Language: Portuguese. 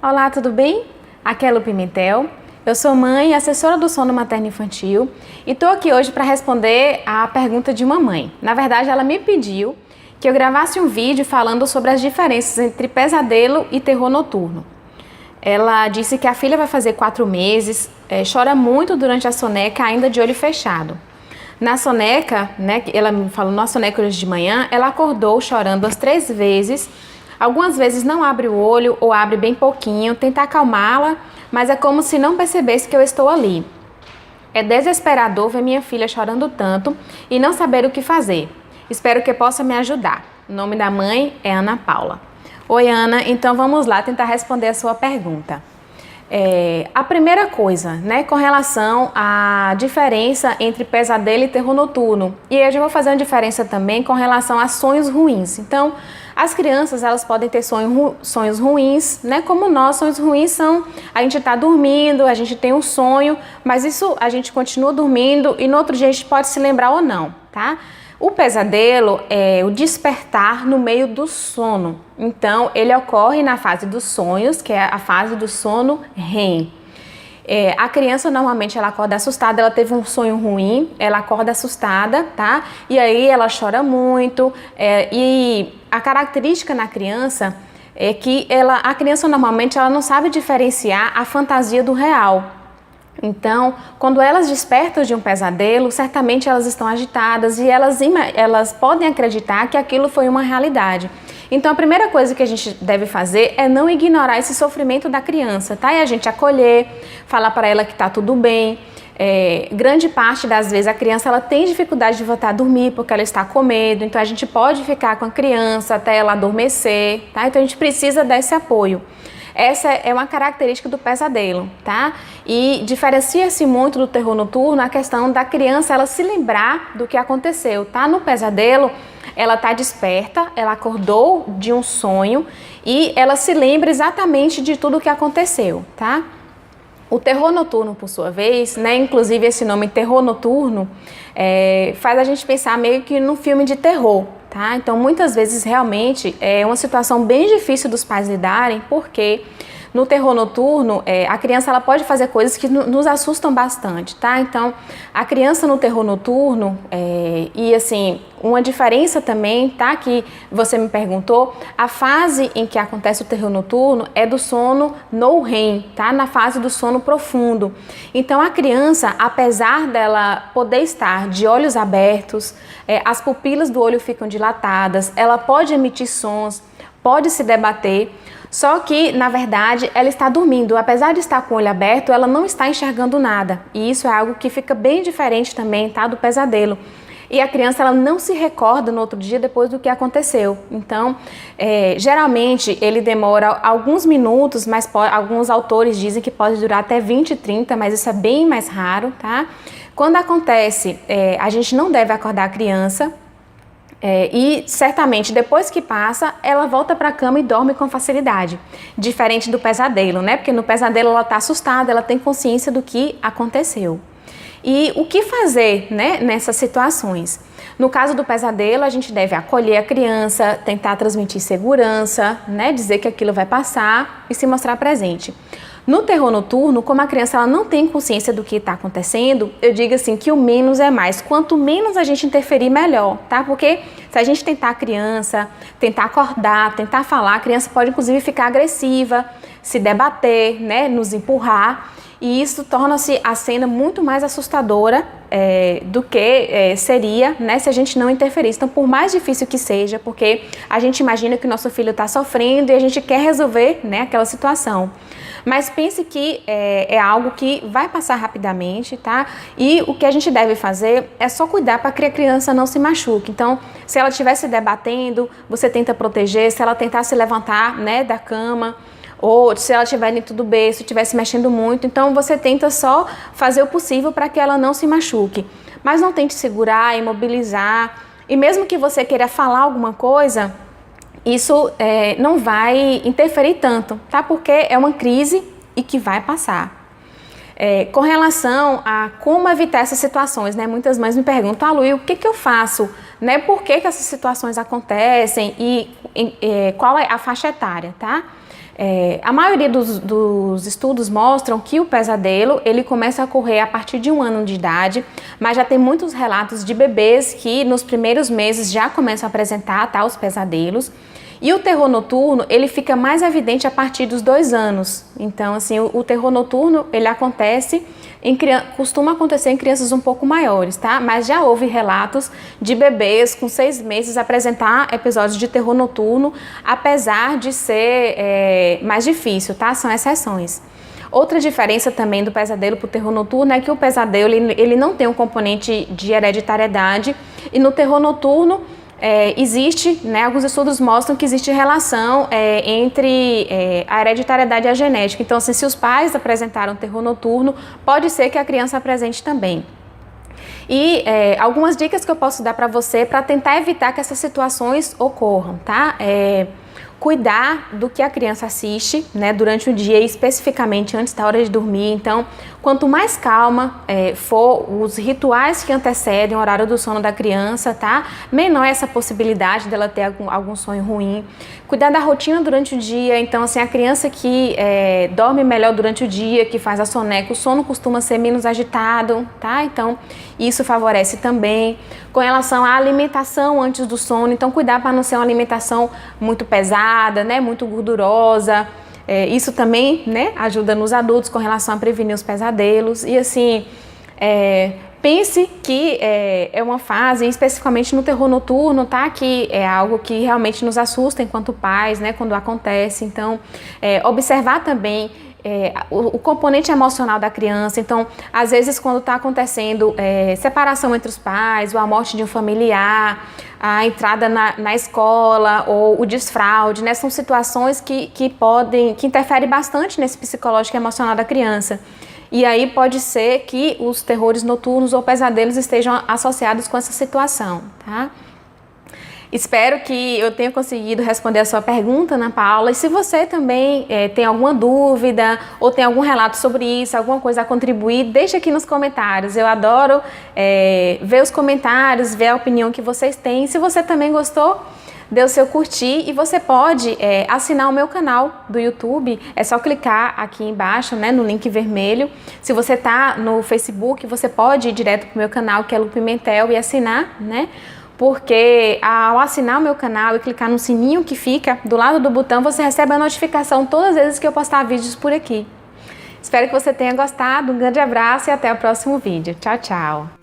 Olá, tudo bem? Aqui é Lu Pimentel. Eu sou mãe e assessora do sono materno-infantil e estou aqui hoje para responder a pergunta de uma mãe. Na verdade, ela me pediu que eu gravasse um vídeo falando sobre as diferenças entre pesadelo e terror noturno. Ela disse que a filha vai fazer 4 meses, chora muito durante a soneca, ainda de olho fechado. Na soneca, ela me falou, na soneca hoje de manhã, ela acordou chorando umas 3 vezes. Algumas vezes não abre o olho ou abre bem pouquinho, tenta acalmá-la, mas é como se não percebesse que eu estou ali. É desesperador ver minha filha chorando tanto e não saber o que fazer. Espero que possa me ajudar. O nome da mãe é Ana Paula. Oi, Ana, então vamos lá tentar responder a sua pergunta. A primeira coisa, com relação à diferença entre pesadelo e terror noturno. E eu já vou fazer uma diferença também com relação a sonhos ruins. Então, as crianças, elas podem ter sonhos ruins, como nós, sonhos ruins são, a gente está dormindo, a gente tem um sonho, mas isso a gente continua dormindo e no outro dia a gente pode se lembrar ou não, tá? O pesadelo é o despertar no meio do sono. Então, ele ocorre na fase dos sonhos, que é a fase do sono REM. A criança normalmente ela acorda assustada, ela teve um sonho ruim, ela acorda assustada, tá? E aí ela chora muito. E a característica na criança é que a criança normalmente ela não sabe diferenciar a fantasia do real. Então, quando elas despertam de um pesadelo, certamente elas estão agitadas e elas podem acreditar que aquilo foi uma realidade. Então, a primeira coisa que a gente deve fazer é não ignorar esse sofrimento da criança, tá? E a gente acolher, falar para ela que tá tudo bem. Grande parte das vezes a criança ela tem dificuldade de voltar a dormir porque ela está com medo, então a gente pode ficar com a criança até ela adormecer, tá? Então a gente precisa desse apoio. Essa é uma característica do pesadelo, tá? E diferencia-se muito do terror noturno a questão da criança ela se lembrar do que aconteceu, tá? No pesadelo, ela tá desperta, ela acordou de um sonho e ela se lembra exatamente de tudo o que aconteceu, tá? O terror noturno, por sua vez, inclusive esse nome terror noturno, faz a gente pensar meio que num filme de terror, tá? Então, muitas vezes, realmente, é uma situação bem difícil dos pais lidarem, porque no terror noturno, a criança ela pode fazer coisas que nos assustam bastante, tá? Então, a criança no terror noturno, e assim, uma diferença também, tá? Que você me perguntou, a fase em que acontece o terror noturno é do sono no REM, tá? Na fase do sono profundo. Então, a criança, apesar dela poder estar de olhos abertos, as pupilas do olho ficam dilatadas, ela pode emitir sons, pode se debater, só que, na verdade, ela está dormindo. Apesar de estar com o olho aberto, ela não está enxergando nada. E isso é algo que fica bem diferente também, tá? Do pesadelo. E a criança, ela não se recorda no outro dia depois do que aconteceu. Então, geralmente, ele demora alguns minutos, mas alguns autores dizem que pode durar até 20, 30, mas isso é bem mais raro, tá? Quando acontece, a gente não deve acordar a criança. E certamente depois que passa, ela volta para a cama e dorme com facilidade, diferente do pesadelo, Porque no pesadelo ela está assustada, ela tem consciência do que aconteceu. E o que fazer, nessas situações? No caso do pesadelo, a gente deve acolher a criança, tentar transmitir segurança, dizer que aquilo vai passar e se mostrar presente. No terror noturno, como a criança ela não tem consciência do que está acontecendo, eu digo assim que o menos é mais. Quanto menos a gente interferir, melhor, tá? Porque se a gente tentar a criança, tentar acordar, tentar falar, a criança pode inclusive ficar agressiva, se debater, nos empurrar. E isso torna-se a cena muito mais assustadora do que seria, se a gente não interferisse. Então, por mais difícil que seja, porque a gente imagina que o nosso filho está sofrendo e a gente quer resolver, aquela situação. Mas pense que é algo que vai passar rapidamente, tá? E o que a gente deve fazer é só cuidar para que a criança não se machuque. Então, se ela estiver se debatendo, você tenta proteger. Se ela tentar se levantar, da cama, ou se ela estiver dentro do berço, estiver se mexendo muito, então você tenta só fazer o possível para que ela não se machuque. Mas não tente segurar, imobilizar. E mesmo que você queira falar alguma coisa, isso não vai interferir tanto, tá? Porque é uma crise e que vai passar. Com relação a como evitar essas situações, muitas mães me perguntam, Lu, o que eu faço? Por que essas situações acontecem e qual é a faixa etária, tá? A maioria dos estudos mostram que o pesadelo ele começa a ocorrer a partir de 1 ano de idade, mas já tem muitos relatos de bebês que nos primeiros meses já começam a apresentar, tá, os pesadelos. E o terror noturno, ele fica mais evidente a partir dos 2 anos. Então, assim, o terror noturno, ele acontece, costuma acontecer em crianças um pouco maiores, tá? Mas já houve relatos de bebês com 6 meses apresentar episódios de terror noturno, apesar de ser mais difícil, tá? São exceções. Outra diferença também do pesadelo para o terror noturno é que o pesadelo, ele não tem um componente de hereditariedade, e no terror noturno, existe, né, alguns estudos mostram que existe relação entre a hereditariedade e a genética. Então, assim, se os pais apresentaram terror noturno, pode ser que a criança apresente também. E algumas dicas que eu posso dar para você para tentar evitar que essas situações ocorram, tá? Cuidar do que a criança assiste, né, durante o dia, especificamente antes da hora de dormir. Então, quanto mais calma for os rituais que antecedem o horário do sono da criança, tá? Menor essa possibilidade dela ter algum sonho ruim. Cuidar da rotina durante o dia. Então, assim, a criança que dorme melhor durante o dia, que faz a soneca, o sono costuma ser menos agitado, tá? Então, isso favorece também. Com relação à alimentação antes do sono, então cuidar para não ser uma alimentação muito pesada, né, muito gordurosa. Isso também, né, ajuda nos adultos com relação a prevenir os pesadelos. E assim, pense que é uma fase, especificamente no terror noturno, tá? Que é algo que realmente nos assusta enquanto pais, né, quando acontece. Então, observar também o componente emocional da criança. Então, às vezes, quando está acontecendo separação entre os pais, ou a morte de um familiar, a entrada na escola, ou o desfraude, né? São situações que interferem bastante nesse psicológico e emocional da criança. E aí pode ser que os terrores noturnos ou pesadelos estejam associados com essa situação, tá? Espero que eu tenha conseguido responder a sua pergunta, Ana Paula. E se você também tem alguma dúvida ou tem algum relato sobre isso, alguma coisa a contribuir, deixa aqui nos comentários. Eu adoro ver os comentários, ver a opinião que vocês têm. Se você também gostou, dê o seu curtir, e você pode assinar o meu canal do YouTube. É só clicar aqui embaixo, né, no link vermelho. Se você está no Facebook, você pode ir direto para o meu canal, que é Lu Pimentel, e assinar, né? Porque ao assinar o meu canal e clicar no sininho que fica do lado do botão, você recebe a notificação todas as vezes que eu postar vídeos por aqui. Espero que você tenha gostado, um grande abraço e até o próximo vídeo. Tchau, tchau!